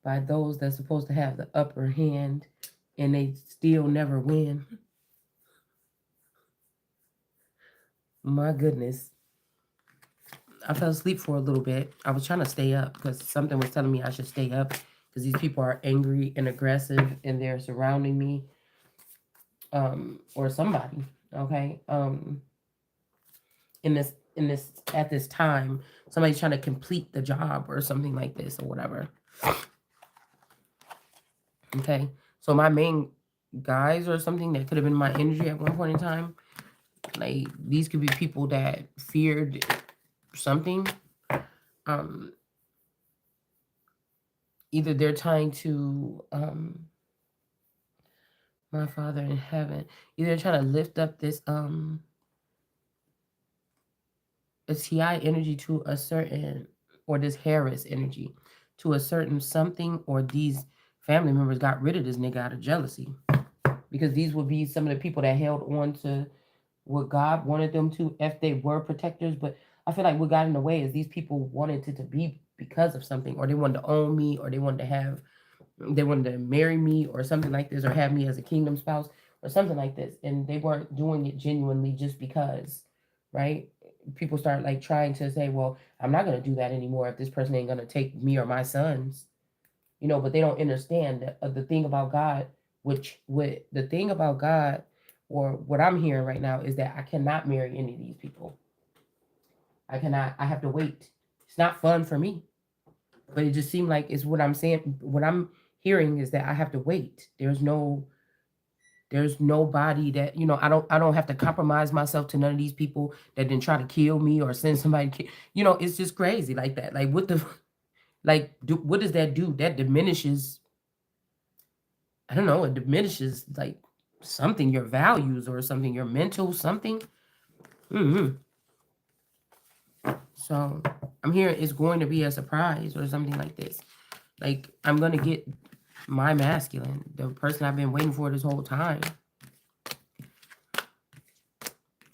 by those that's supposed to have the upper hand and they still never win. My goodness. I fell asleep for a little bit. I was trying to stay up because something was telling me I should stay up because these people are angry and aggressive and they're surrounding me, or somebody, okay? In this at this time, somebody's trying to complete the job or something like this or whatever. Okay. So my main guys or something that could have been my energy at one point in time, like these could be people that feared something. Um, Either they're trying to my Father in heaven, either trying to lift up this a TI energy to a certain, or this Harris energy to a certain something, or these family members got rid of this nigga out of jealousy. Because these would be some of the people that held on to what God wanted them to if they were protectors. But I feel like what got in the way is these people wanted it to be because of something, or they wanted to own me, or they wanted to marry me or something like this, or have me as a kingdom spouse or something like this. And they weren't doing it genuinely just because, right? People start like trying to say, well, I'm not going to do that anymore if this person ain't going to take me or my sons, but they don't understand that, the thing about God, which with the thing about God, or what I'm hearing right now, is that I cannot marry any of these people. I cannot. I have to wait. It's not fun for me, but it just seemed like it's what I'm saying. What I'm hearing is that I have to wait. There's nobody that, I don't have to compromise myself to none of these people that didn't try to kill me or send somebody it's just crazy like that. Like what the what does that do? That diminishes, I don't know, it diminishes like something, your values or something, your mental something. hmm So I'm hearing it's going to be a surprise or something like this. Like I'm gonna get my masculine, the person I've been waiting for this whole time.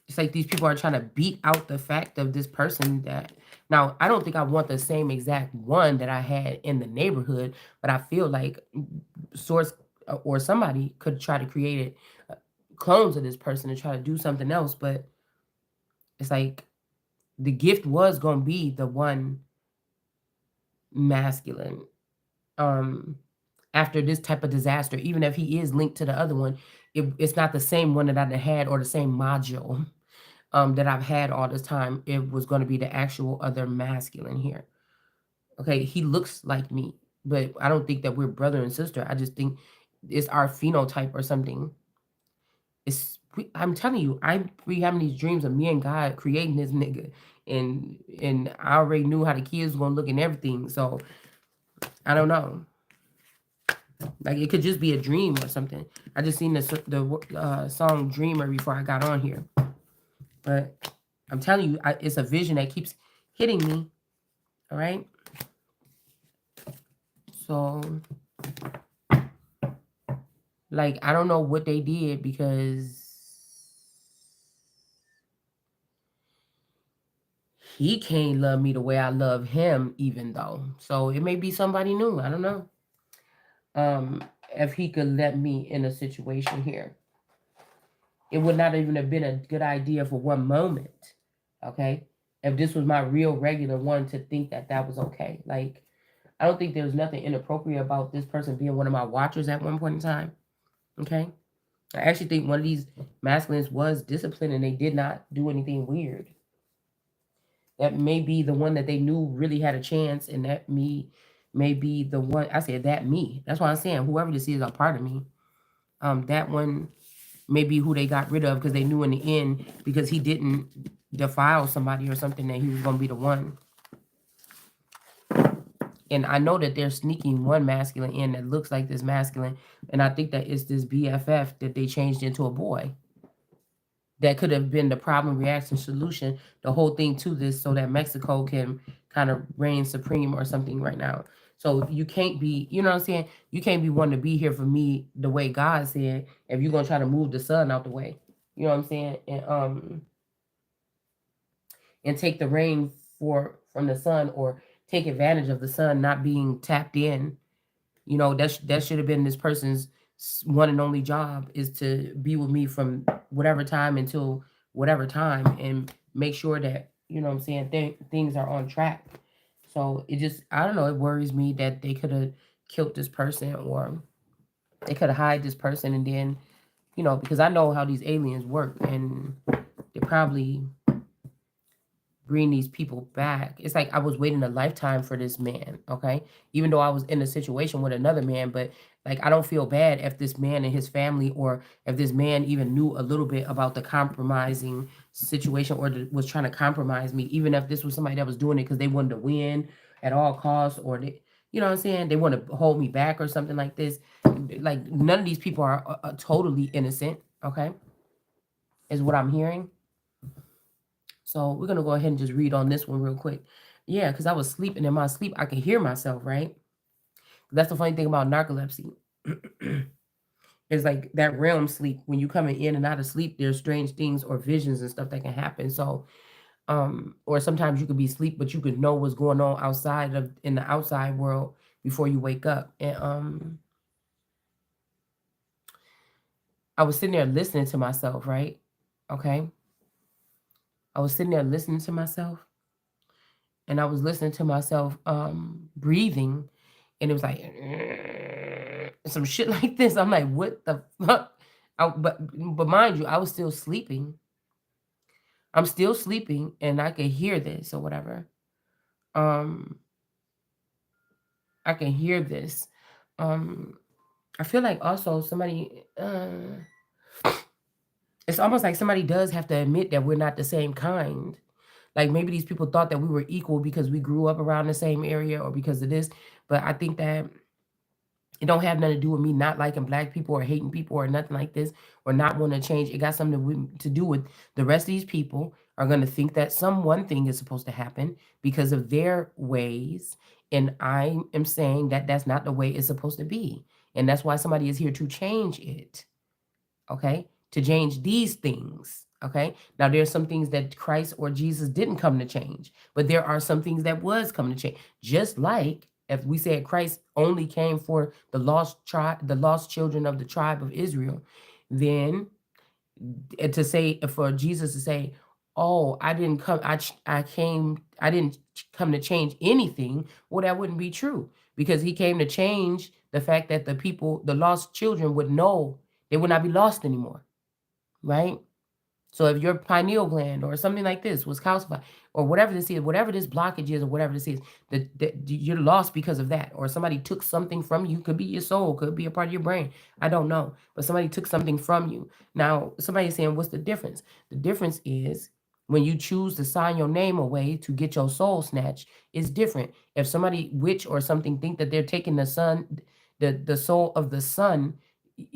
It's like these people are trying to beat out the fact of this person that, now I don't think I want the same exact one that I had in the neighborhood, but I feel like source, or somebody could try to create it, clones of this person to try to do something else. But it's like the gift was going to be the one masculine, um after this type of disaster, even if he is linked to the other one, it's not the same one that I had, or the same module that I've had all this time. It was going to be the actual other masculine here. Okay, he looks like me, but I don't think that we're brother and sister. I just think it's our phenotype or something. I'm telling you, I be having these dreams of me and God creating this nigga, and I already knew how the kids was gonna look and everything. So I don't know. Like it could just be a dream or something. I just seen the song Dreamer before I got on here, but I'm telling you, it's a vision that keeps hitting me. All right, so like I don't know what they did, because he can't love me the way I love him, even though. So it may be somebody new. I don't know. Um, if he could let me in a situation here, it would not even have been a good idea for one moment. Okay, if this was my real regular one, to think that that was okay. Like I don't think there was nothing inappropriate about this person being one of my watchers at one point in time. Okay, I actually think one of these masculines was disciplined and they did not do anything weird. That may be the one that they knew really had a chance, and that me may be the one. I said that me. That's why I'm saying whoever this is a part of me. That one may be who they got rid of because they knew in the end, because he didn't defile somebody or something, that he was going to be the one. And I know that they're sneaking one masculine in that looks like this masculine, and I think that it's this BFF that they changed into a boy. That could have been the problem, reaction, solution, the whole thing to this, so that Mexico can kind of reign supreme or something right now. So you can't be, you know what I'm saying? You can't be wanting to be here for me the way God said if you're gonna try to move the sun out the way. You know what I'm saying? And take the rain from the sun, or take advantage of the sun not being tapped in. You know, that should have been this person's one and only job, is to be with me from whatever time until whatever time, and make sure that, you know what I'm saying, things are on track. So it just, I don't know, it worries me that they could have killed this person, or they could have hired this person, and then, you know, because I know how these aliens work, and they probably bring these people back. It's like I was waiting a lifetime for this man, okay? Even though I was in a situation with another man, but like I don't feel bad if this man and his family, or if this man even knew a little bit about the compromising situation, or was trying to compromise me, even if this was somebody that was doing it because they wanted to win at all costs, or they, you know what I'm saying, they want to hold me back or something like this. Like none of these people are totally innocent, okay? Is what I'm hearing. So we're gonna go ahead and just read on this one real quick. Yeah, because I was sleeping, in my sleep I could hear myself, right? That's the funny thing about narcolepsy. It's like that realm sleep. When you coming in and out of sleep, there's strange things or visions and stuff that can happen. So, or sometimes you could be asleep, but you could know what's going on outside of in the outside world before you wake up. And I was sitting there listening to myself, right? Okay. I was sitting there listening to myself, and I was listening to myself breathing, and it was like some shit like this. I'm like, what the fuck? But mind you, I was still sleeping. I'm still sleeping, and I could hear this or whatever. Um, I can hear this. Um, I feel like also somebody. It's almost like somebody does have to admit that we're not the same kind. Like maybe these people thought that we were equal because we grew up around the same area, or because of this. But I think that it don't have nothing to do with me not liking black people or hating people or nothing like this, or not wanting to change. It got something to do with the rest of these people are going to think that some one thing is supposed to happen because of their ways. And I am saying that that's not the way it's supposed to be. And that's why somebody is here to change it. Okay? To change these things. Okay? Now there's some things that Christ or Jesus didn't come to change, but there are some things that was coming to change. Just like if we said Christ only came for the lost tribe, the lost children of the tribe of Israel, then to say, for Jesus to say, "Oh, I didn't come, I came, I didn't come to change anything," well, that wouldn't be true, because he came to change the fact that the people, the lost children, would know they would not be lost anymore, right? So if your pineal gland or something like this was calcified, or whatever this is, whatever this blockage is, or whatever this is, that you're lost because of that, or somebody took something from you, could be your soul, could be a part of your brain, I don't know, but somebody took something from you. Now somebody's saying, what's the difference? The difference is when you choose to sign your name away to get your soul snatched, is different. If somebody, witch or something, think that they're taking the son, the soul of the son,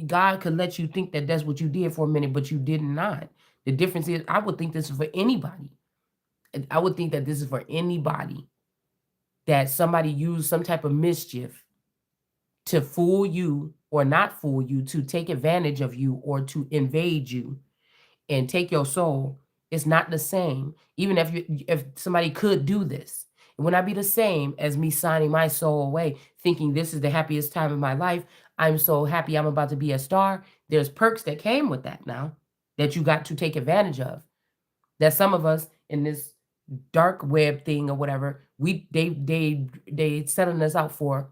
God could let you think that that's what you did for a minute, but you did not. The difference is, I would think this is for anybody. I would think that this is for anybody, that somebody used some type of mischief to fool you or not fool you, to take advantage of you or to invade you and take your soul. It's not the same. Even if somebody could do this, it would not be the same as me signing my soul away, thinking this is the happiest time of my life. I'm so happy I'm about to be a star. There's perks that came with that now that you got to take advantage of. That some of us in this dark web thing or whatever, they selling us out for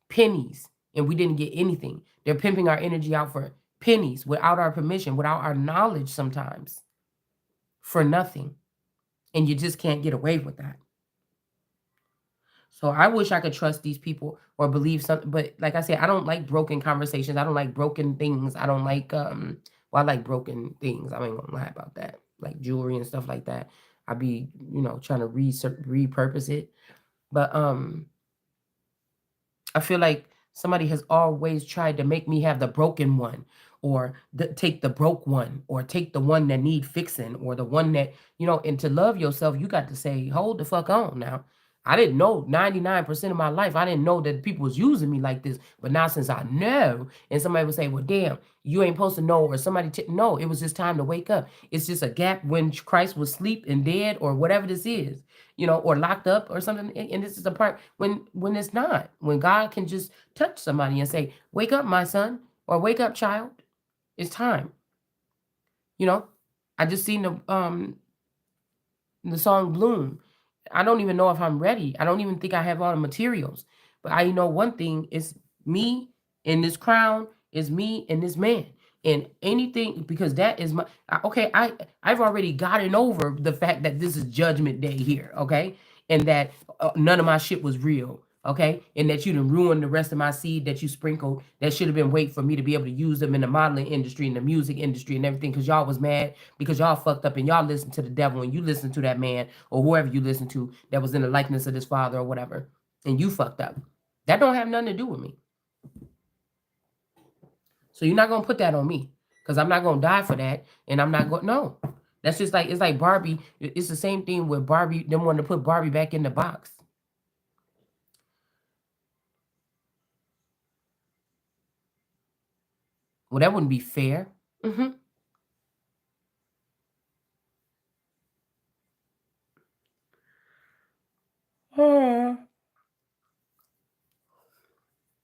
pennies, and we didn't get anything. They're pimping our energy out for pennies without our permission, without our knowledge sometimes, for nothing. And you just can't get away with that. So I wish I could trust these people or believe something, but like I said, I don't like broken conversations. I don't like broken things. I don't like well, I like broken things. I ain't gonna lie about that. Like jewelry and stuff like that. I be, trying to repurpose it. But I feel like somebody has always tried to make me have the broken one, or take the broke one, or take the one that need fixing, or the one that, and to love yourself, you got to say, hold the fuck on now. I didn't know 99% of my life. I didn't know that people was using me like this. But now since I know, and somebody would say, well, damn, you ain't supposed to know, or somebody, no, it was just time to wake up. It's just a gap when Christ was asleep and dead or whatever this is, or locked up or something. And this is the part when it's not, when God can just touch somebody and say, wake up, my son, or wake up, child. It's time. I just seen the song Bloom. I don't even know if I'm ready. I don't even think I have all the materials. But I know one thing is me in this crown, is me and this man. And anything, because that is my okay, I've already gotten over the fact that this is judgment day here, okay? And that none of my shit was real, okay? And that you done ruined the rest of my seed that you sprinkled that should have been wait for me to be able to use them in the modeling industry and the music industry and everything, because y'all was mad because y'all fucked up and y'all listened to the devil and you listened to that man or whoever you listened to that was in the likeness of this father or whatever, and you fucked up. That don't have nothing to do with me. So you're not gonna put that on me, because I'm not gonna die for that, and I'm not going. No, that's just like, it's like Barbie. It's the same thing with Barbie. Them wanting to put Barbie back in the box. Well, that wouldn't be fair. Mm-hmm.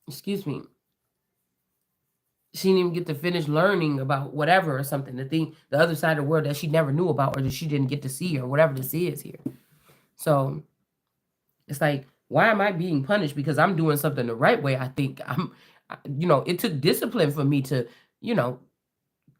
Excuse me. She didn't even get to finish learning about whatever or something. The other side of the world that she never knew about or that she didn't get to see or whatever this is here. So it's like, why am I being punished because I'm doing something the right way? I think it took discipline for me to, you know,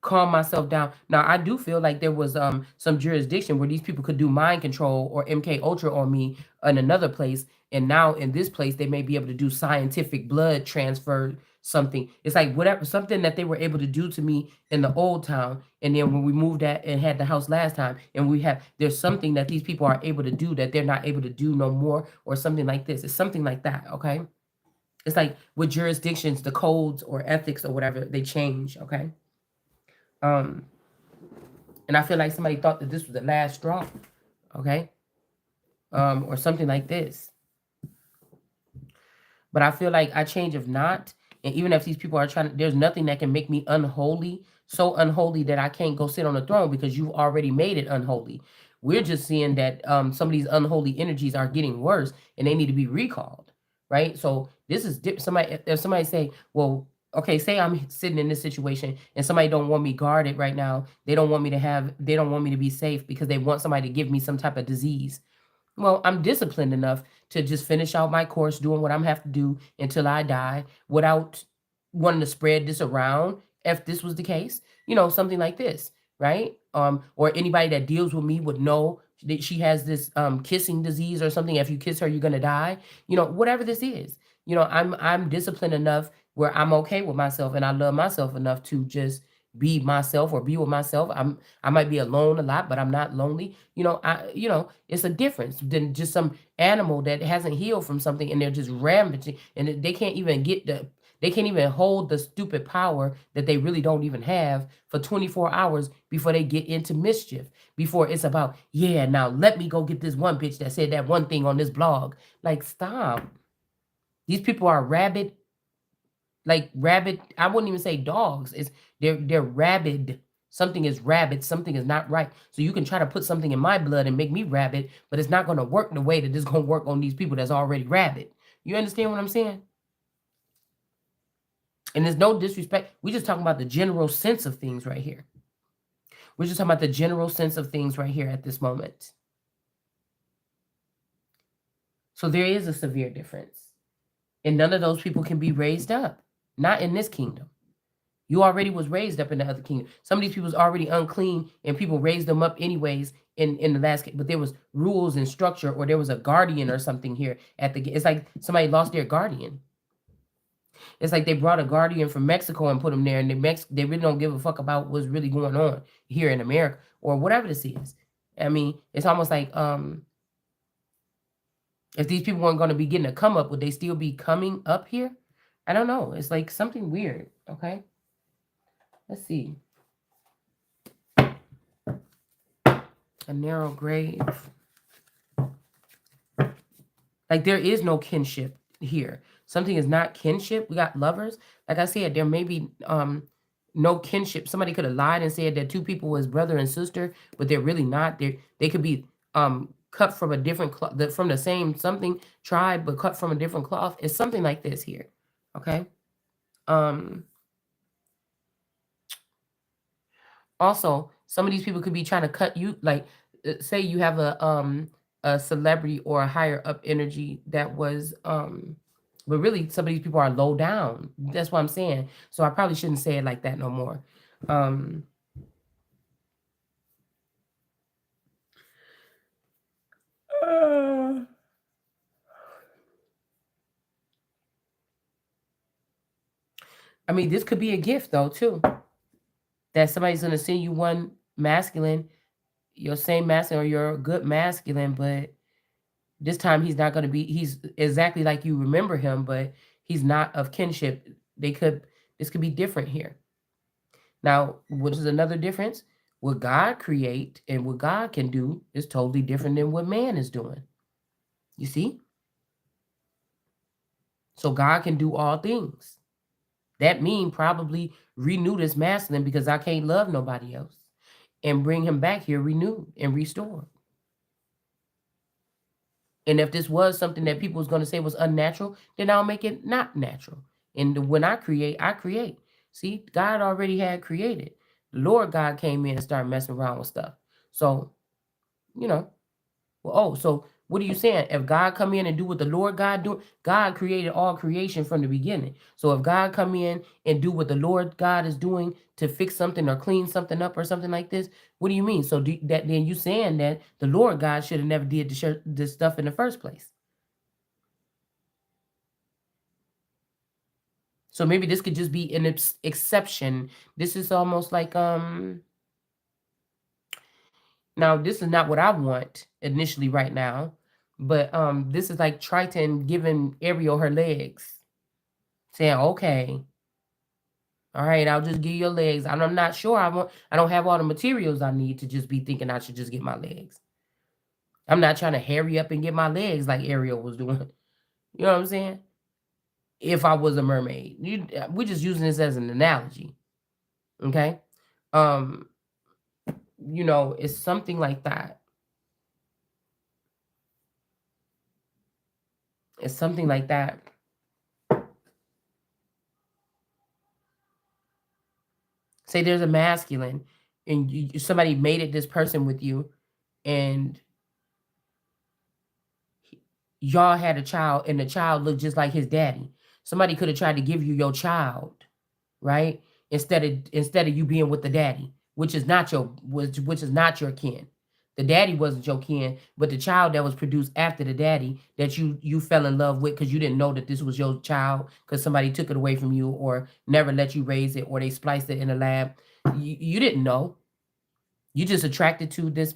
calm myself down. Now I do feel like there was some jurisdiction where these people could do mind control or MK Ultra on me in another place, and now in this place they may be able to do scientific blood transfer something. It's like whatever, something that they were able to do to me in the old town, and then when we moved that and had the house last time, and there's something that these people are able to do that they're not able to do no more, or something like this. It's something like that, okay? It's like with jurisdictions, the codes or ethics or whatever, they change, okay? Um, and I feel like somebody thought that this was the last straw, okay, or something like this. But I feel like I change if not, and even if these people are trying, there's nothing that can make me unholy, so unholy that I can't go sit on the throne because you've already made it unholy. We're just seeing that some of these unholy energies are getting worse and they need to be recalled, right? So this is somebody. If somebody say, well, okay, say I'm sitting in this situation and somebody don't want me guarded right now. They don't want me to have. They don't want me to be safe because they want somebody to give me some type of disease. Well, I'm disciplined enough to just finish out my course, doing what I'm have to do until I die, without wanting to spread this around. If this was the case, something like this, right? Or anybody that deals with me would know that she has this kissing disease or something. If you kiss her, you're gonna die. Whatever this is, I'm disciplined enough where I'm okay with myself and I love myself enough to just be myself or be with myself. I might be alone a lot, but I'm not lonely. It's a difference than just some animal that hasn't healed from something and they're just ravaging and they can't even they can't even hold the stupid power that they really don't even have for 24 hours before they get into mischief. Before it's about, yeah, now let me go get this one bitch that said that one thing on this blog. Like, stop. These people are rabid, like rabid. I wouldn't even say dogs. They're rabid. Something is rabid. Something is not right. So you can try to put something in my blood and make me rabid, but it's not going to work the way that it's going to work on these people that's already rabid. You understand what I'm saying? And there's no disrespect. We're just talking about the general sense of things right here. We're just talking about the general sense of things right here at this moment. So there is a severe difference. And none of those people can be raised up. Not in this kingdom. You already was raised up in the other kingdom. Some of these people's already unclean, and people raised them up anyways in the last. But there was rules and structure, or there was a guardian or something here at the. It's like somebody lost their guardian. It's like they brought a guardian from Mexico and put them there, and they really don't give a fuck about what's really going on here in America or whatever this is. I mean, it's almost like if these people weren't going to be getting a come up, would they still be coming up here? I don't know. It's like something weird. Okay, let's see. A narrow grave. Like there is no kinship here. Something is not kinship. We got lovers. Like I said, there may be no kinship. Somebody could have lied and said that two people was brother and sister, but they're really not. They could be cut from a different cloth, from the same something tribe, but cut from a different cloth. It's something like this here. Okay. Um Also, some of these people could be trying to cut you, like say you have a celebrity or a higher up energy that was but really some of these people are low down. That's what I'm saying. So I probably shouldn't say it like that no more. Um uh, I mean, this could be a gift though too. That somebody's gonna send you one masculine, your same masculine or your good masculine, but this time he's not going to be, he's exactly like you remember him, but he's not of kinship. They could, this could be different here. Now, what is another difference? What God create and what God can do is totally different than what man is doing. You see? So God can do all things. That mean probably renew this masculine because I can't love nobody else and bring him back here renewed and restored. And if this was something that people was going to say was unnatural, then I'll make it not natural. And when I create, I create. See, God already had created. The Lord God came in and started messing around with stuff. So, you know, well, oh, so what are you saying? If God come in and do what the Lord God do, God created all creation from the beginning. So if God come in and do what the Lord God is doing to fix something or clean something up or something like this, what do you mean? So that then you saying that the Lord God should have never did this stuff in the first place. So maybe this could just be an exception. This is almost like now this is not what I want initially right now, but this is like Triton giving Ariel her legs, saying, "Okay, all right, I'll just give you your legs. I'm not sure I don't have all the materials I need to just be thinking I should just get my legs. I'm not trying to hurry up and get my legs like Ariel was doing. You know what I'm saying? If I was a mermaid, we're just using this as an analogy, okay? Um, it's something like that. It's something like that. Say there's a masculine and somebody mated this person with you and y'all had a child and the child looked just like his daddy. Somebody could have tried to give you your child, right? Instead of you being with the daddy, which is not your kin. The daddy wasn't your kin, but the child that was produced after the daddy that you fell in love with because you didn't know that this was your child because somebody took it away from you or never let you raise it or they spliced it in a lab. You didn't know. You just attracted to this,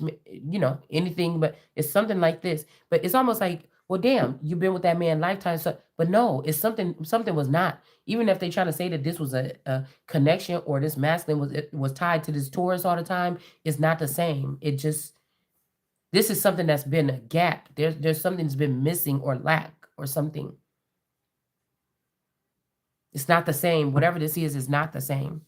anything, but it's something like this. But it's almost like, well, damn, you've been with that man lifetime. So, but no, it's something was not. Even if they try to say that this was a connection or this masculine was tied to this Taurus all the time, it's not the same. This is something that's been a gap. There's something that's been missing or lack or something. It's not the same. Whatever this is not the same.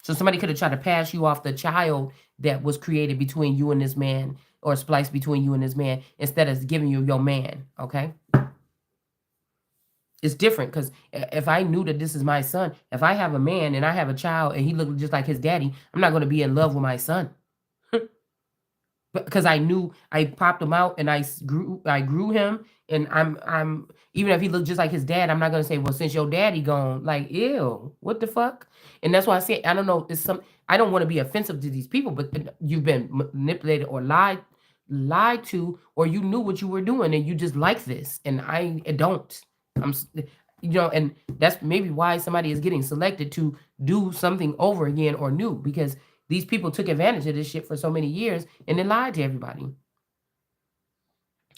So somebody could have tried to pass you off the child that was created between you and this man or spliced between you and this man instead of giving you your man, okay? It's different because if I knew that this is my son, if I have a man and I have a child and he looked just like his daddy, I'm not going to be in love with my son. Because I knew I popped him out and I grew him and I'm even if he looked just like his dad, I'm not gonna say, well, since your daddy gone, like, ew, what the fuck? And that's why I say I don't know. I don't want to be offensive to these people, but you've been manipulated or lied to, or you knew what you were doing and you just like this, and I don't. And that's maybe why somebody is getting selected to do something over again or new because these people took advantage of this shit for so many years and then lied to everybody.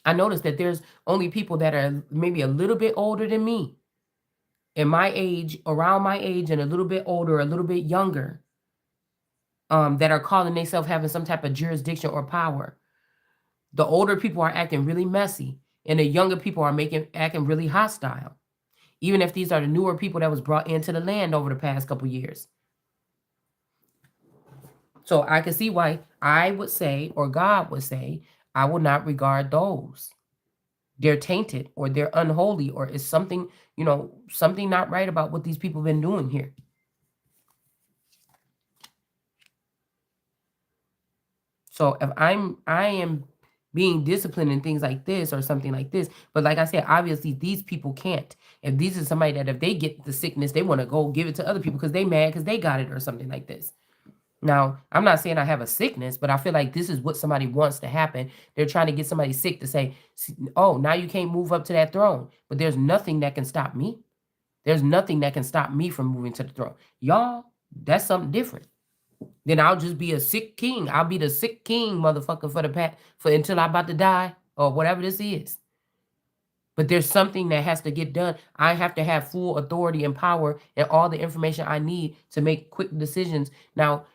I noticed that there's only people that are maybe a little bit older than me, in my age, around my age, and a little bit older, a little bit younger, that are calling themselves having some type of jurisdiction or power. The older people are acting really messy, and the younger people are acting really hostile. Even if these are the newer people that was brought into the land over the past couple years. So I can see why I would say, or God would say, I will not regard those. They're tainted or they're unholy or is something, something not right about what these people have been doing here. So if I am being disciplined in things like this or something like this, but like I said, obviously these people can't. If these are somebody that if they get the sickness, they want to go give it to other people because they mad because they got it or something like this. Now, I'm not saying I have a sickness, but I feel like this is what somebody wants to happen. They're trying to get somebody sick to say, oh, now you can't move up to that throne. But there's nothing that can stop me. There's nothing that can stop me from moving to the throne. Y'all, that's something different. Then I'll just be a sick king. I'll be the sick king, motherfucker, for until I'm about to die or whatever this is. But there's something that has to get done. I have to have full authority and power and all the information I need to make quick decisions. Now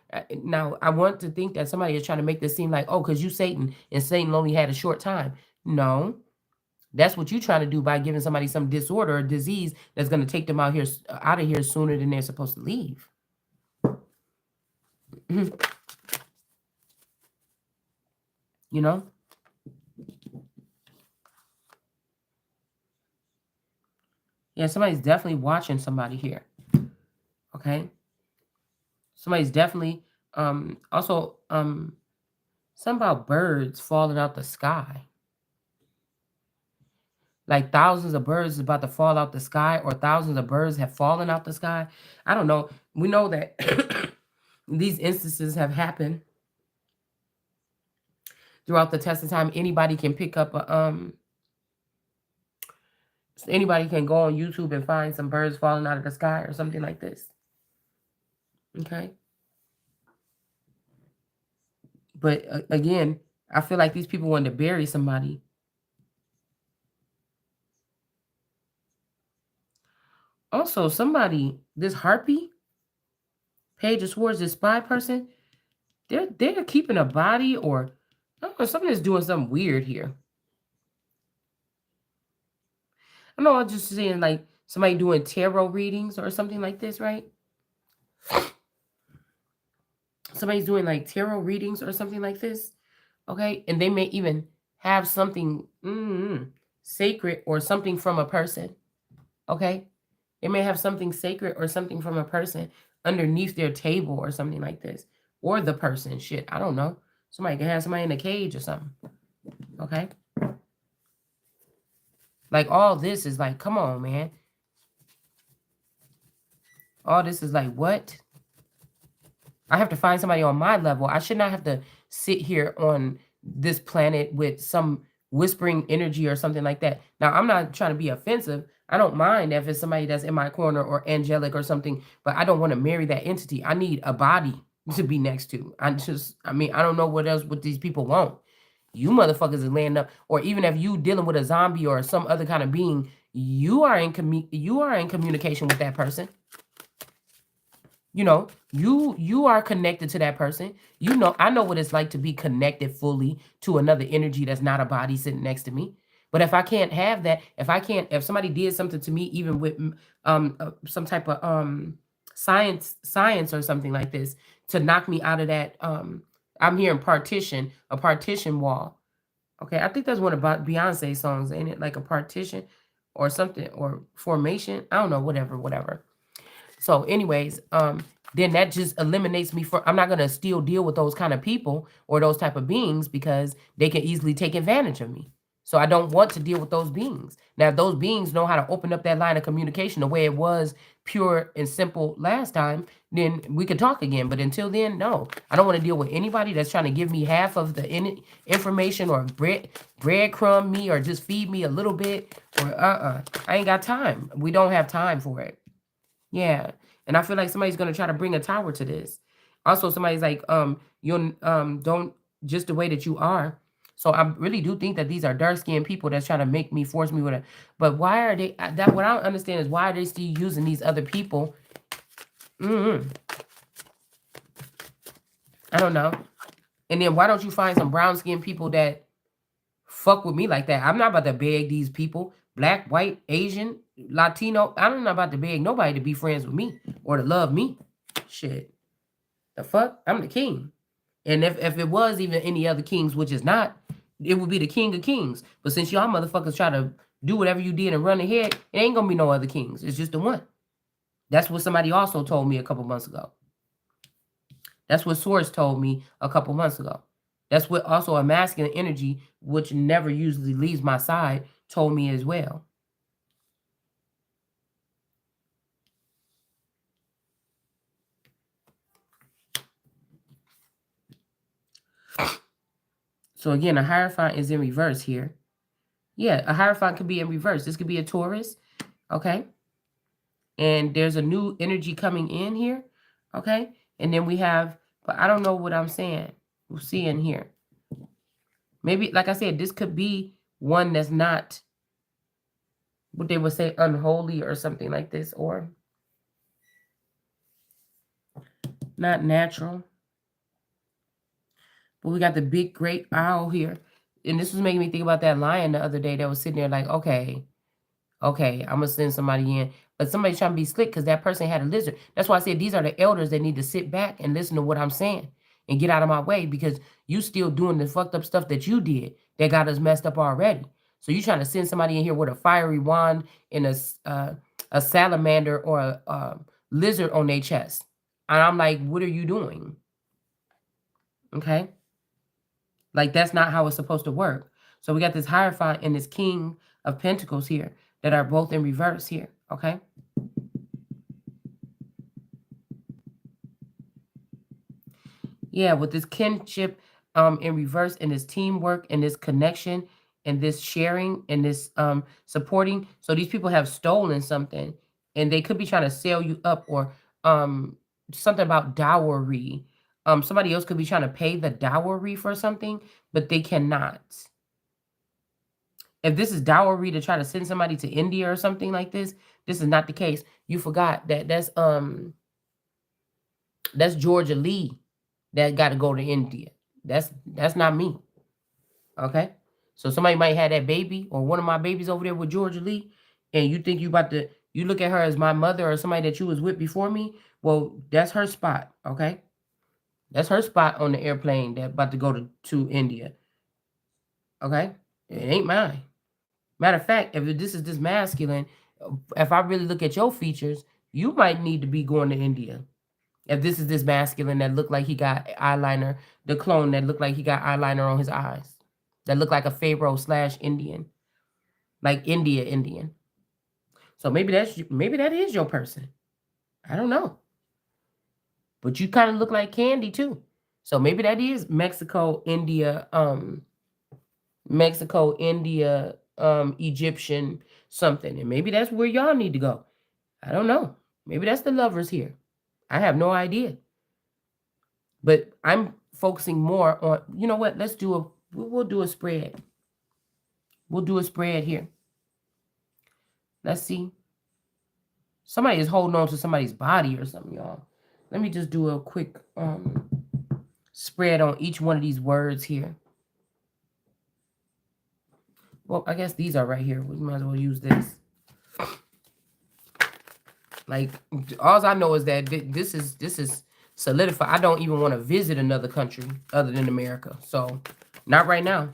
I want to think that somebody is trying to make this seem like, oh, because you Satan and Satan only had a short time. No, that's what you're trying to do by giving somebody some disorder or disease that's going to take them out of here sooner than they're supposed to leave. You know? Yeah, somebody's definitely watching somebody here. Okay? Somebody's definitely also something about birds falling out the sky. Like thousands of birds is about to fall out the sky, or thousands of birds have fallen out the sky. I don't know. We know that these instances have happened throughout the test of time. Anybody can pick up anybody can go on YouTube and find some birds falling out of the sky or something like this. Okay. But again, I feel like these people wanted to bury somebody. Also, this harpy, Paige of Swords, this spy person, they're keeping a body, or I don't know, something is doing something weird here. I know I'm just saying like somebody doing tarot readings or something like this, right? Somebody's doing like tarot readings or something like this, okay? And they may even have something sacred or something from a person, okay? They may have something sacred or something from a person underneath their table or something like this. Or the person, shit, I don't know. Somebody can have somebody in a cage or something, okay? Like all this is like, come on, man. All this is like, what? I have to find somebody on my level. I should not have to sit here on this planet with some whispering energy or something like that. Now, I'm not trying to be offensive. I don't mind if it's somebody that's in my corner or angelic or something, but I don't want to marry that entity. I need a body to be next to. I don't know what these people want. You motherfuckers is laying up, or even if you dealing with a zombie or some other kind of being, you are in communication with that person. You are connected to that person. I know what it's like to be connected fully to another energy that's not a body sitting next to me. But if I can't have that, if somebody did something to me, even with some type of science or something like this, to knock me out of that, I'm hearing a partition wall. Okay, I think that's one of Beyonce songs, ain't it? Like a partition or something, or formation. I don't know, whatever. So anyways, then that just eliminates me I'm not going to still deal with those kind of people or those type of beings because they can easily take advantage of me. So I don't want to deal with those beings. Now, if those beings know how to open up that line of communication the way it was pure and simple last time, then we could talk again. But until then, no. I don't want to deal with anybody that's trying to give me half of the information or breadcrumb me or just feed me a little bit. Or I ain't got time. We don't have time for it. Yeah. And I feel like somebody's gonna try to bring a tower to this. Also, somebody's like, you don't just the way that you are. So I really do think that these are dark-skinned people that's trying to force me with it. But why are they what I don't understand is why are they still using these other people? I don't know. And then why don't you find some brown-skinned people that fuck with me like that. I'm not about to beg these people, black, white, Asian, Latino. I'm not about to beg nobody to be friends with me or to love me. Shit. The fuck? I'm the king. And if it was even any other kings, which is not, it would be the king of kings. But since y'all motherfuckers try to do whatever you did and run ahead, it ain't gonna be no other kings. It's just the one. That's what somebody also told me a couple months ago. That's what Source told me a couple months ago. That's what also a masculine energy, which never usually leaves my side, told me as well. So again, a Hierophant is in reverse here. Yeah, a Hierophant could be in reverse. This could be a Taurus, okay? And there's a new energy coming in here, okay? And then we have, but I don't know what I'm saying. We'll see in here. Maybe, like I said, this could be one that's not what they would say unholy or something like this, or not natural. But we got the big great owl here. And this was making me think about that lion the other day that was sitting there like, okay, I'm going to send somebody in. But somebody's trying to be slick because that person had a lizard. That's why I said these are the elders that need to sit back and listen to what I'm saying and get out of my way, because you still doing the fucked up stuff that you did that got us messed up already. So you trying to send somebody in here with a fiery wand and a salamander or a lizard on their chest. And I'm like, what are you doing? Okay? Like, that's not how it's supposed to work. So we got this Hierophant and this King of Pentacles here that are both in reverse here, okay? Yeah, with this kinship in reverse and this teamwork and this connection and this sharing and this supporting. So these people have stolen something and they could be trying to sell you up, or something about dowry. Somebody else could be trying to pay the dowry for something, but they cannot. If this is dowry to try to send somebody to India or something like this, this is not the case. You forgot that that's Georgia Lee that got to go to India. That's not me. Okay? So somebody might have that baby or one of my babies over there with Georgia Lee, and you think you look at her as my mother or somebody that you was with before me. Well, that's her spot, okay? That's her spot on the airplane that about to go to India. Okay? It ain't mine. Matter of fact, if this is this masculine, if I really look at your features, you might need to be going to India. If this is this masculine that looked like he got eyeliner, the clone that looked like he got eyeliner on his eyes, that looked like a Pharaoh / Indian, like Indian. So maybe that is your person. I don't know. But you kind of look like Candy too. So maybe that is Mexico, India, Egyptian something. And maybe that's where y'all need to go. I don't know. Maybe that's the lovers here. I have no idea. But I'm focusing more on, you know what? We'll do a spread. We'll do a spread here. Let's see. Somebody is holding on to somebody's body or something, y'all. Let me just do a quick spread on each one of these words here. Well, I guess these are right here. We might as well use this. Like, all I know is that this is solidified. I don't even want to visit another country other than America. So, not right now.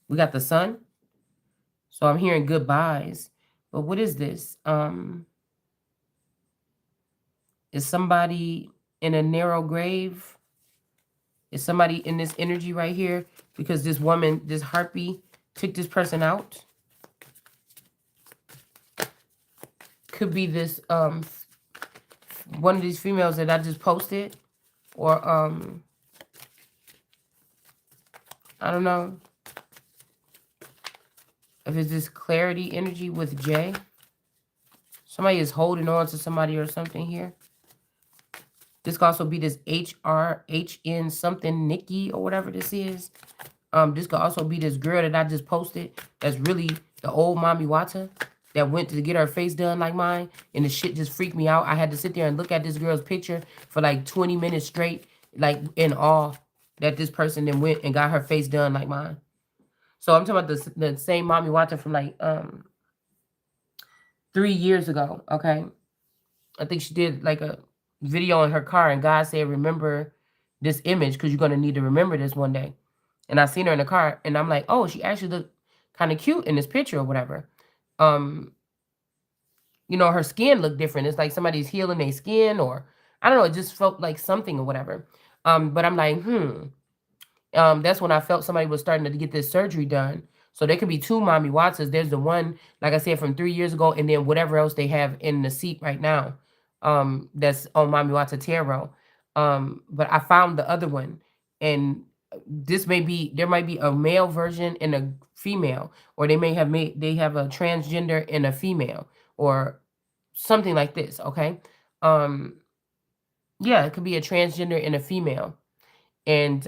We got the sun. So I'm hearing goodbyes. But what is this? Is somebody in a narrow grave? Is somebody in this energy right here? Because this woman, this harpy, took this person out. Could be this one of these females that I just posted. Or I don't know. If it's this clarity energy with J. Somebody is holding on to somebody or something here. This could also be this HRHN something Nikki or whatever this is. This could also be this girl that I just posted. That's really the old Mommy Wata that went to get her face done like mine. And the shit just freaked me out. I had to sit there and look at this girl's picture for like 20 minutes straight, like in awe. that this person then went and got her face done like mine. So I'm talking about the same mommy watching from like 3 years ago. Okay, I think she did like a video in her car, and God said, "Remember this image because you're gonna need to remember this one day." And I seen her in the car, and I'm like, "Oh, she actually looked kind of cute in this picture or whatever." Um, her skin looked different. It's like somebody's healing their skin, or I don't know. It just felt like something or whatever. But I'm like, that's when I felt somebody was starting to get this surgery done. So there could be two mommy Watsons. There's the one, like I said, from 3 years ago, and then whatever else they have in the seat right now. That's on Mommy Watson Tarot. But I found the other one, and there might be a male version and a female, or they have a transgender and a female, or something like this. Okay, um, yeah, it could be a transgender and a female, and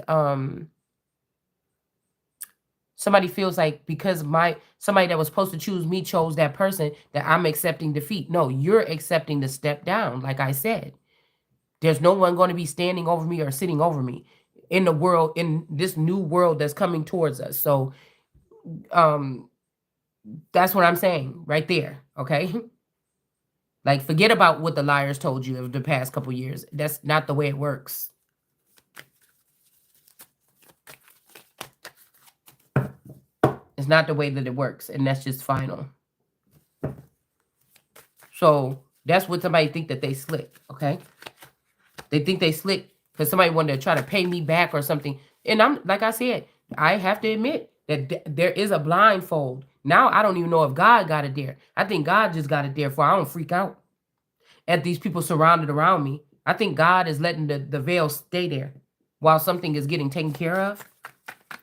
somebody feels like because somebody that was supposed to choose me chose that person, that I'm accepting defeat. No, you're accepting the step down. Like I said, there's no one going to be standing over me or sitting over me in the world, in this new world that's coming towards us. So um that's what I'm saying right there. Okay. Like, forget about what the liars told you of the past couple years. That's not the way it works. It's not the way that it works, and that's just final. So that's what somebody think, that they slick. Okay, they think they slick because somebody wanted to try to pay me back or something. And I'm like I said, I have to admit that there is a blindfold. Now I don't even know if God got it there. I think God just got it there for I don't freak out at these people surrounded around me. I think God is letting the veil stay there while something is getting taken care of.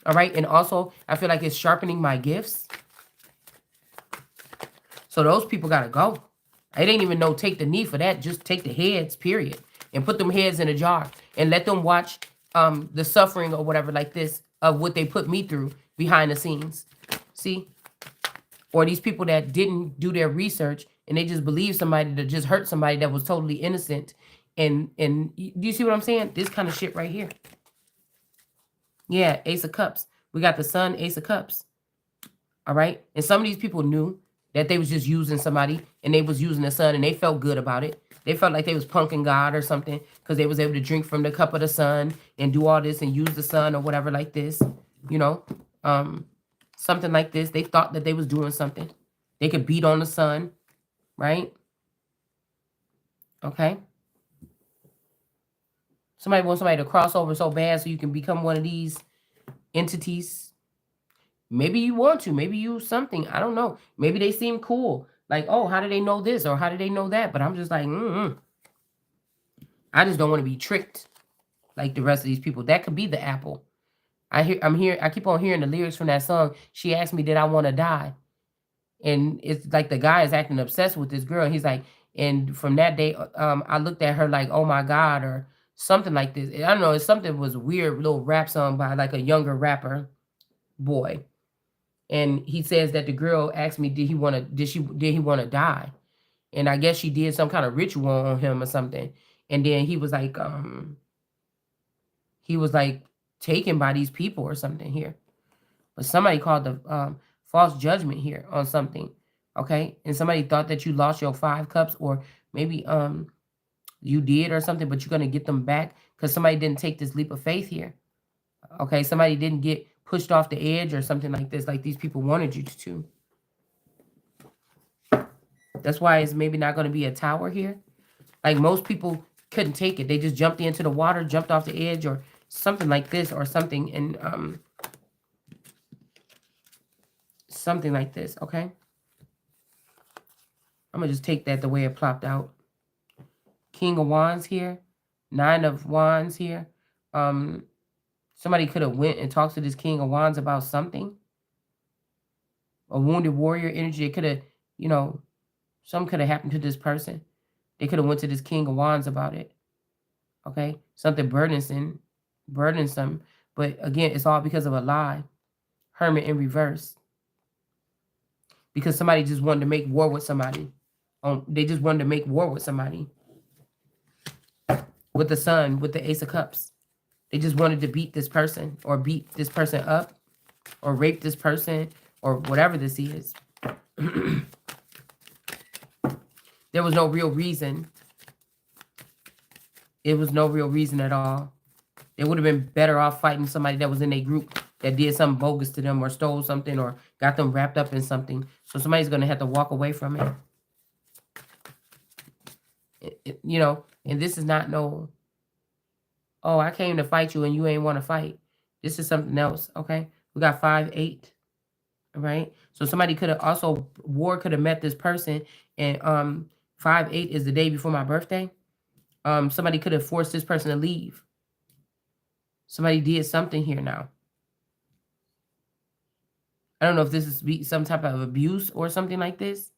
All right. And also, I feel like it's sharpening my gifts. So those people got to go. I didn't even know take the knee for that. Just take the heads, period. And put them heads in a jar. And let them watch the suffering or whatever like this of what they put me through behind the scenes. See? Or these people that didn't do their research and they just believe somebody that just hurt somebody that was totally innocent. And do you see what I'm saying? This kind of shit right here. Yeah, Ace of Cups. We got the Sun, Ace of Cups. All right? And some of these people knew that they was just using somebody, and they was using the Sun, and they felt good about it. They felt like they was punking God or something because they was able to drink from the cup of the Sun and do all this and use the Sun or whatever like this. Something like this. They thought that they was doing something. They could beat on the Sun, right? Okay? Somebody wants somebody to cross over so bad so you can become one of these entities. Maybe you want to. Maybe you something. I don't know. Maybe they seem cool. Like, oh, how do they know this or how do they know that? But I'm just like, I just don't want to be tricked like the rest of these people. That could be the apple. I keep on hearing the lyrics from that song. She asked me, did I want to die? And it's like the guy is acting obsessed with this girl. He's like, and from that day, I looked at her like, oh my God, or something like this. I don't know. It's something was weird little rap song by like a younger rapper boy. And he says that the girl asked me, did he want to die? And I guess she did some kind of ritual on him or something. And then he was like taken by these people or something here. But somebody called the false judgment here on something. Okay. And somebody thought that you lost your 5 cups, or maybe you did or something, but you're going to get them back because somebody didn't take this leap of faith here. Okay. Somebody didn't get pushed off the edge or something like this, like these people wanted you to. That's why it's maybe not going to be a tower here. Like most people couldn't take it. They just jumped into the water, jumped off the edge or something like this or something. And something like this. Okay. I'm going to just take that the way it plopped out. King of Wands here. 9 of Wands here. Somebody could have went and talked to this King of Wands about something. A wounded warrior energy. It could have, something could have happened to this person. They could have went to this King of Wands about it. Okay? Something burdensome. But again, it's all because of a lie. Hermit in reverse. Because somebody just wanted to make war with somebody. They just wanted to make war with somebody. With the Sun, with the Ace of Cups. They just wanted to beat this person or beat this person up or rape this person or whatever this is. There was no real reason. It was no real reason at all. They would have been better off fighting somebody that was in a group that did something bogus to them or stole something or got them wrapped up in something. So somebody's going to have to walk away from it. You know, and this is not no, oh, I came to fight you and you ain't want to fight. This is something else, okay? We got 5-8, right? So somebody could have also, war could have met this person, and 5-8 is the day before my birthday. Somebody could have forced this person to leave. Somebody did something here now. I don't know if this is some type of abuse or something like this.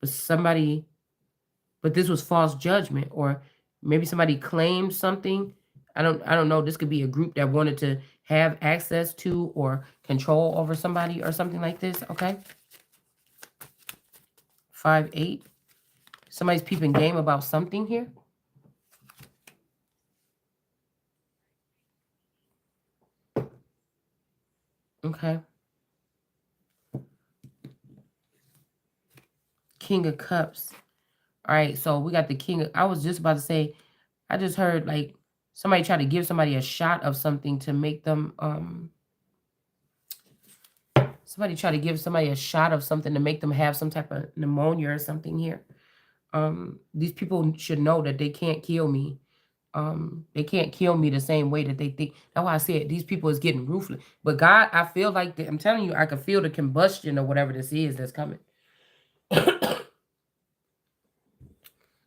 But this was false judgment, or maybe somebody claimed something. I don't know. This could be a group that wanted to have access to or control over somebody or something like this, okay? 5-8. Somebody's peeping game about something here. Okay. King of Cups. All right, so we got the King of, I was just about to say, I just heard like somebody try to give somebody a shot of something to make them somebody try to give somebody a shot of something to make them have some type of pneumonia or something here. These people should know that they can't kill me. They can't kill me the same way that they think. That's why I said these people is getting ruthless. But God, I feel like I'm telling you, I can feel the combustion or whatever this is that's coming.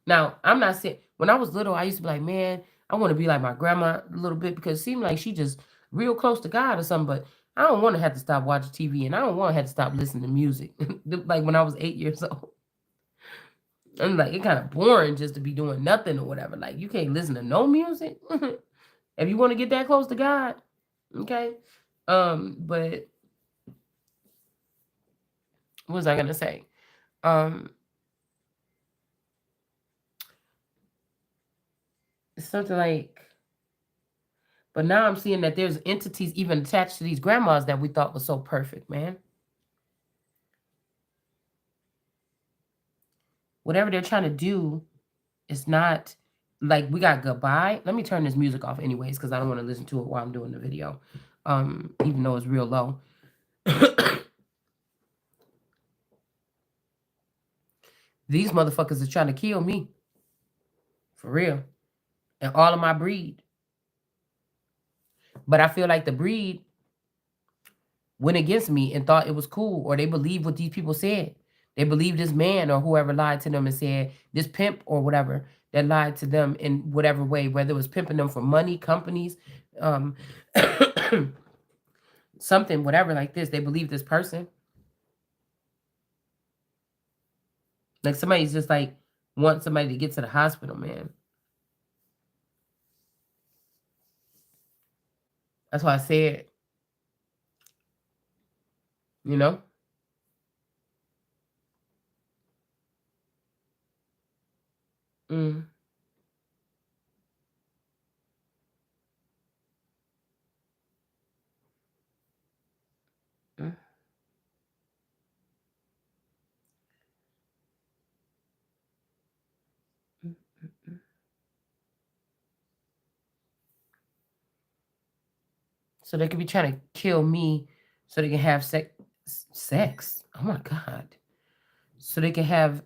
Now, I'm not saying, when I was little, I used to be like, man, I want to be like my grandma a little bit because it seemed like she just real close to God or something. But I don't want to have to stop watching TV and I don't want to have to stop listening to music. Like when I was 8 years old. I'm like, it's kind of boring just to be doing nothing or whatever. Like, you can't listen to no music. If you want to get that close to God, okay? But what was I gonna say? It's something like, but now I'm seeing that there's entities even attached to these grandmas that we thought was so perfect, man. Whatever they're trying to do is not, like, we got goodbye. Let me turn this music off anyways, because I don't want to listen to it while I'm doing the video. Even though it's real low. These motherfuckers are trying to kill me. For real. And all of my breed. But I feel like the breed went against me and thought it was cool, or they believed what these people said. They believed this man or whoever lied to them and said, this pimp or whatever that lied to them in whatever way, whether it was pimping them for money, companies, something, whatever like this. They believe this person. Like somebody's just like, want somebody to get to the hospital, man. That's why I said, you know? Mm. Mm. Mm. Mm. So they could be trying to kill me so they can have sex. Oh my God. So they can have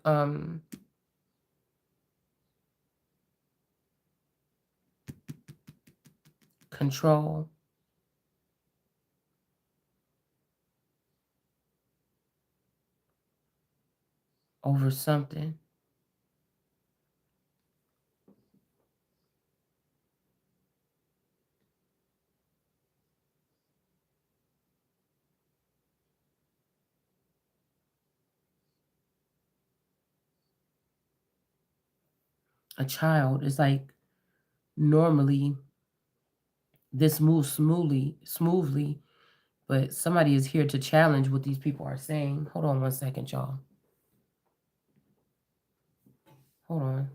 control over something. A child is like, normally this moves smoothly, but somebody is here to challenge what these people are saying. Hold on 1 second, y'all. Hold on.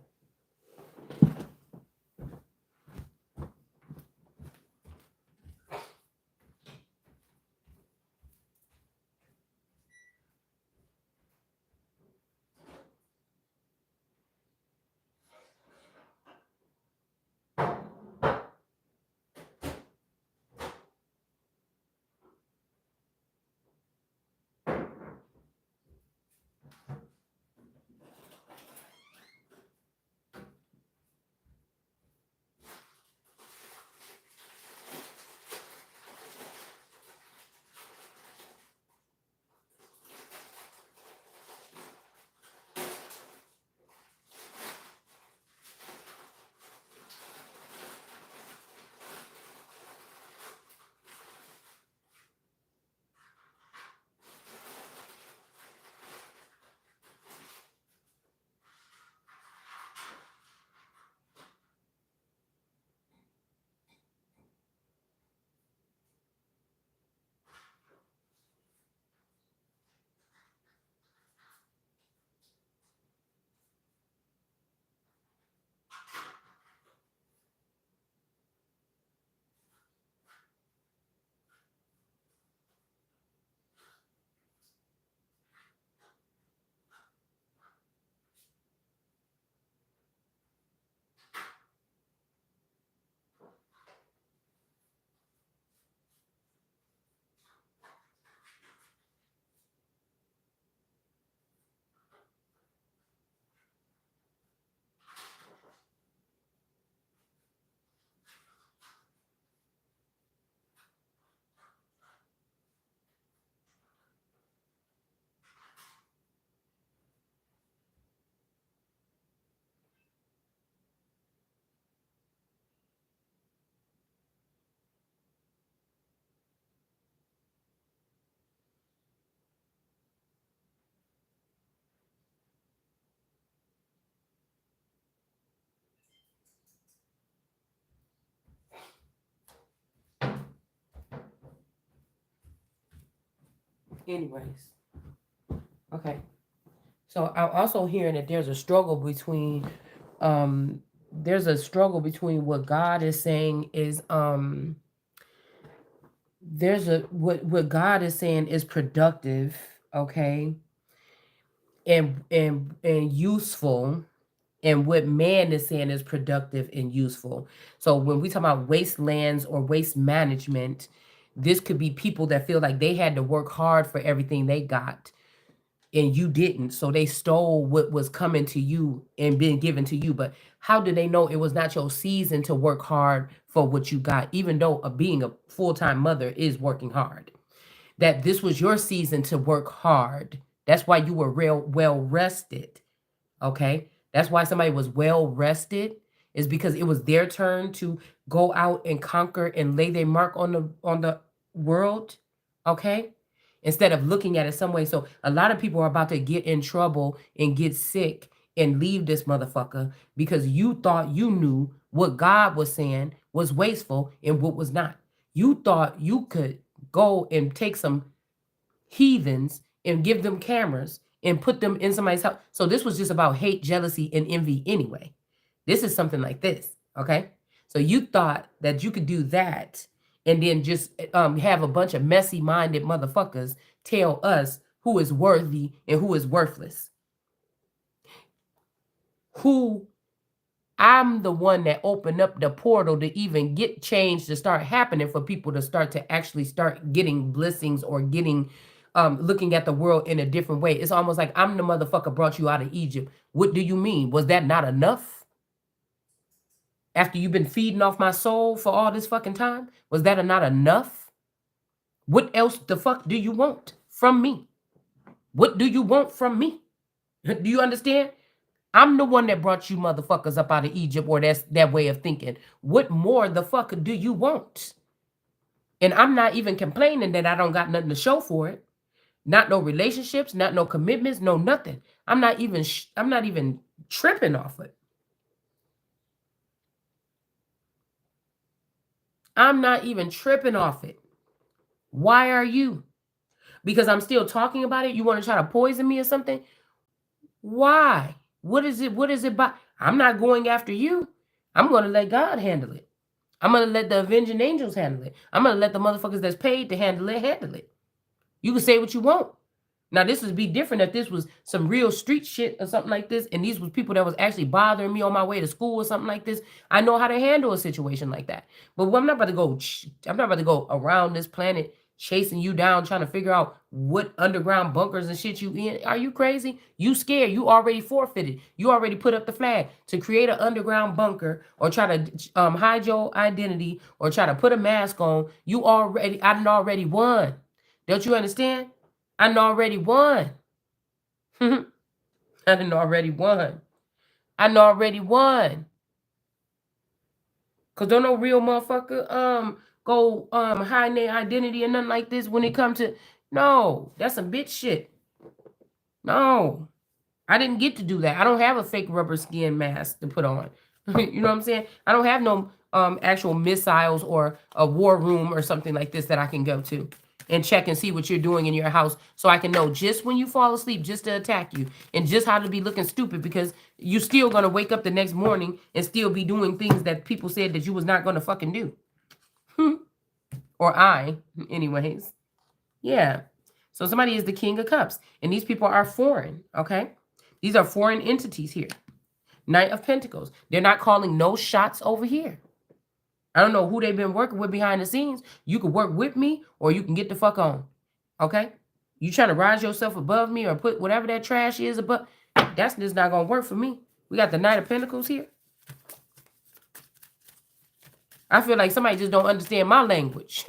Anyways, okay. So I'm also hearing that there's a struggle between, what God is saying is, there's a what God is saying is productive, okay, and useful, and what man is saying is productive and useful. So when we talk about wastelands or waste management, this could be people that feel like they had to work hard for everything they got and you didn't. So they stole what was coming to you and being given to you. But how do they know it was not your season to work hard for what you got, even though being a full-time mother is working hard? That this was your season to work hard. That's why you were real well rested. Okay. That's why somebody was well rested, is because it was their turn to go out and conquer and lay their mark on the world. Okay. Instead of looking at it some way. So a lot of people are about to get in trouble and get sick and leave this motherfucker because you thought you knew what God was saying was wasteful and what was not. You thought you could go and take some heathens and give them cameras and put them in somebody's house. So this was just about hate, jealousy, and envy anyway. This is something like this, okay? So you thought that you could do that and then just have a bunch of messy-minded motherfuckers tell us who is worthy and who is worthless. Who I'm the one that opened up the portal to even get change to start happening for people to start to actually start getting blessings or getting looking at the world in a different way. It's almost like I'm the motherfucker brought you out of Egypt. What do you mean? Was that not enough? After you've been feeding off my soul for all this fucking time? Was that not enough? What else the fuck do you want from me? What do you want from me? Do you understand? I'm the one that brought you motherfuckers up out of Egypt, or that's that way of thinking. What more the fuck do you want? And I'm not even complaining that I don't got nothing to show for it. Not no relationships, not no commitments, no nothing. I'm not even tripping off it. I'm not even tripping off it. Why are you? Because I'm still talking about it? You want to try to poison me or something? Why? What is it? What is it about? I'm not going after you. I'm going to let God handle it. I'm going to let the avenging angels handle it. I'm going to let the motherfuckers that's paid to handle it. You can say what you want. Now, this would be different if this was some real street shit or something like this, and these was people that was actually bothering me on my way to school or something like this. I know how to handle a situation like that. But I'm not about to go around this planet chasing you down, trying to figure out what underground bunkers and shit you in. Are you crazy? You scared. You already forfeited. You already put up the flag to create an underground bunker or try to hide your identity or try to put a mask on. I done already won. Don't you understand? I done already won. I done already won. I done already won. Cause don't no real motherfucker go hide their identity and nothing like this when it comes to, no, that's some bitch shit. No. I didn't get to do that. I don't have a fake rubber skin mask to put on. You know what I'm saying? I don't have no actual missiles or a war room or something like this that I can go to and check and see what you're doing in your house so I can know just when you fall asleep just to attack you and just how to be looking stupid because you still going to wake up the next morning and still be doing things that people said that you was not going to fucking do. Or anyways. Yeah. So somebody is the King of Cups and these people are foreign, okay? These are foreign entities here. Knight of Pentacles. They're not calling no shots over here. I don't know who they've been working with behind the scenes. You can work with me or you can get the fuck on. Okay? You trying to rise yourself above me or put whatever that trash is above. That's just not going to work for me. We got the Knight of Pentacles here. I feel like somebody just don't understand my language.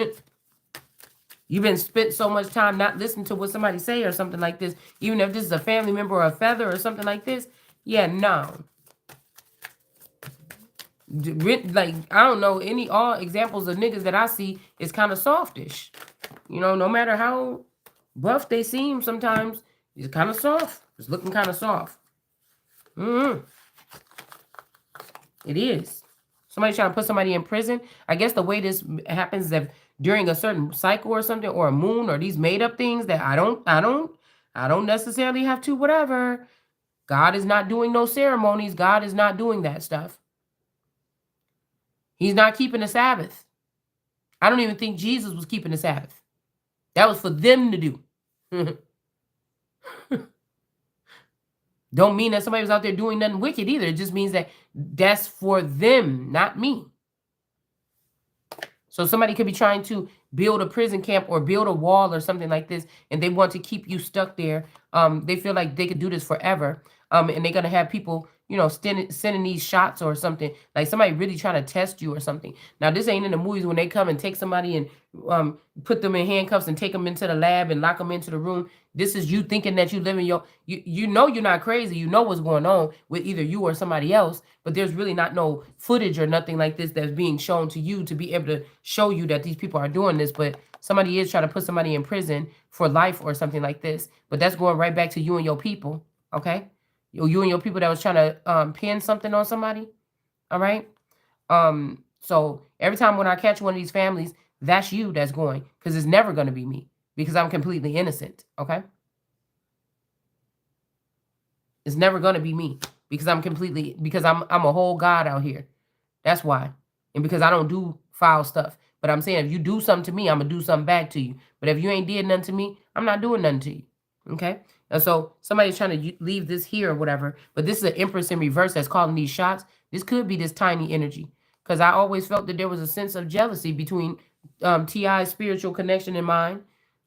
You've been spent so much time not listening to what somebody say or something like this. Even if this is a family member or a feather or something like this. Yeah, no. Like, I don't know, all examples of niggas that I see is kind of softish. You know, no matter how buff they seem sometimes, it's kind of soft. It's looking kind of soft. It is. Somebody trying to put somebody in prison. I guess the way this happens is that during a certain cycle or something, or a moon, or these made up things that I don't necessarily have to, whatever. God is not doing no ceremonies. God is not doing that stuff. He's not keeping the Sabbath. I don't even think Jesus was keeping the Sabbath. That was for them to do. Don't mean that somebody was out there doing nothing wicked either. It just means that that's for them, not me. So somebody could be trying to build a prison camp or build a wall or something like this, and they want to keep you stuck there. They feel like they could do this forever. And they're gonna have people, sending these shots or something, like somebody really trying to test you or something. Now, this ain't in the movies when they come and take somebody and put them in handcuffs and take them into the lab and lock them into the room. This is you thinking that you live in you know you're not crazy. You know what's going on with either you or somebody else, but there's really not no footage or nothing like this that's being shown to you to be able to show you that these people are doing this. But somebody is trying to put somebody in prison for life or something like this. But that's going right back to you and your people, okay? You and your people that was trying to pin something on somebody, all right? So every time when I catch one of these families, that's you that's going, because it's never going to be me, because I'm completely innocent, okay? It's never going to be me, because I'm a whole God out here. That's why. And because I don't do foul stuff. But I'm saying, if you do something to me, I'm going to do something back to you. But if you ain't did nothing to me, I'm not doing nothing to you. Okay? And so somebody's trying to leave this here or whatever. But this is an Empress in reverse that's calling these shots. This could be this tiny energy. Because I always felt that there was a sense of jealousy between T.I.'s spiritual connection and mine.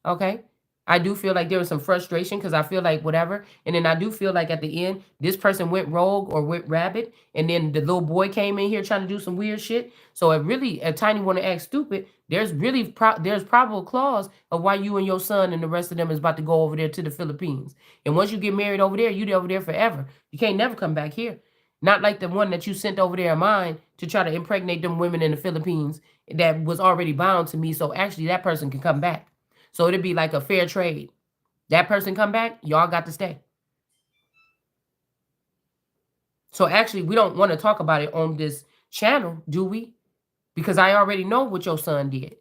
Okay? I do feel like there was some frustration because I feel like whatever. And then I do feel like at the end, this person went rogue or went rabbit. And then the little boy came in here trying to do some weird shit. So if Tiny want to act stupid, there's really there's probable clause of why you and your son and the rest of them is about to go over there to the Philippines. And once you get married over there, you're over there forever. You can't never come back here. Not like the one that you sent over there of mine to try to impregnate them women in the Philippines that was already bound to me. So actually that person can come back. So it'd be like a fair trade. That person come back, y'all got to stay. So actually, we don't want to talk about it on this channel, do we? Because I already know what your son did.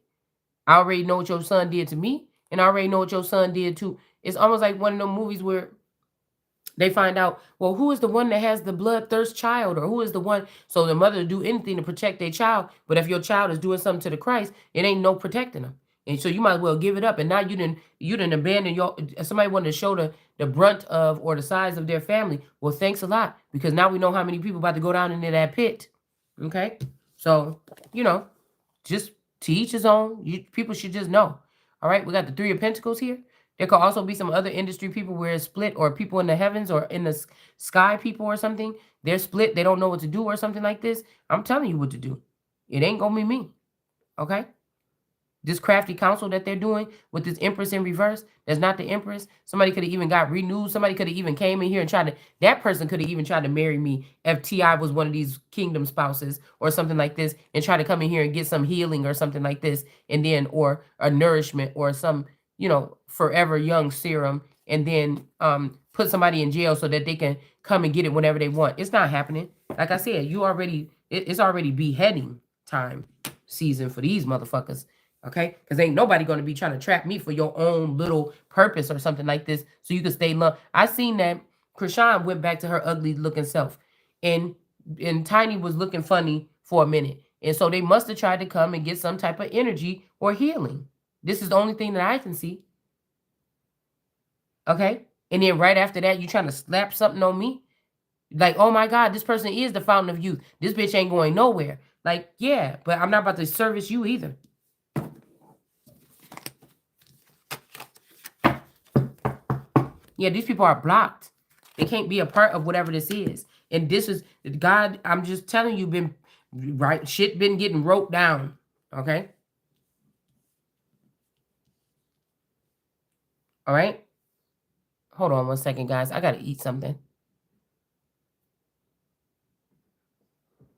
I already know what your son did to me, and I already know what your son did too. It's almost like one of those movies where they find out, well, who is the one that has the bloodthirst child, or who is the one? So the mother do anything to protect their child, but if your child is doing something to the Christ, it ain't no protecting them. And so you might as well give it up. And now you didn't abandon somebody wanted to show the brunt of or the size of their family. Well, thanks a lot, because now we know how many people about to go down into that pit. Okay, so just to each his own. People should just know. All right, we got the Three of Pentacles here. There could also be some other industry people where it's split, or people in the heavens or in the sky people or something. They're split. They don't know what to do or something like this. I'm telling you what to do. It ain't gonna be me. Okay. This crafty counsel that they're doing with this Empress in reverse, that's not the Empress. Somebody could have even got renewed. Somebody could have even came in here and that person could have even tried to marry me if T.I. was one of these kingdom spouses or something like this, and try to come in here and get some healing or something like this, and then, or a nourishment or some, forever young serum, and then put somebody in jail so that they can come and get it whenever they want. It's not happening. Like I said, it's already beheading time season for these motherfuckers. Okay, because ain't nobody going to be trying to trap me for your own little purpose or something like this, so you can stay low. I seen that Krishan went back to her ugly looking self, and Tiny was looking funny for a minute, and so they must have tried to come and get some type of energy or healing. This is the only thing that I can see. Okay, and then right after that, you trying to slap something on me, like, oh my God, this person is the fountain of youth. This bitch ain't going nowhere. Like, yeah, but I'm not about to service you either. Yeah, these people are blocked. They can't be a part of whatever this is. And this is, God, I'm just telling you, shit been getting wrote down. Okay? All right? Hold on one second, guys. I got to eat something.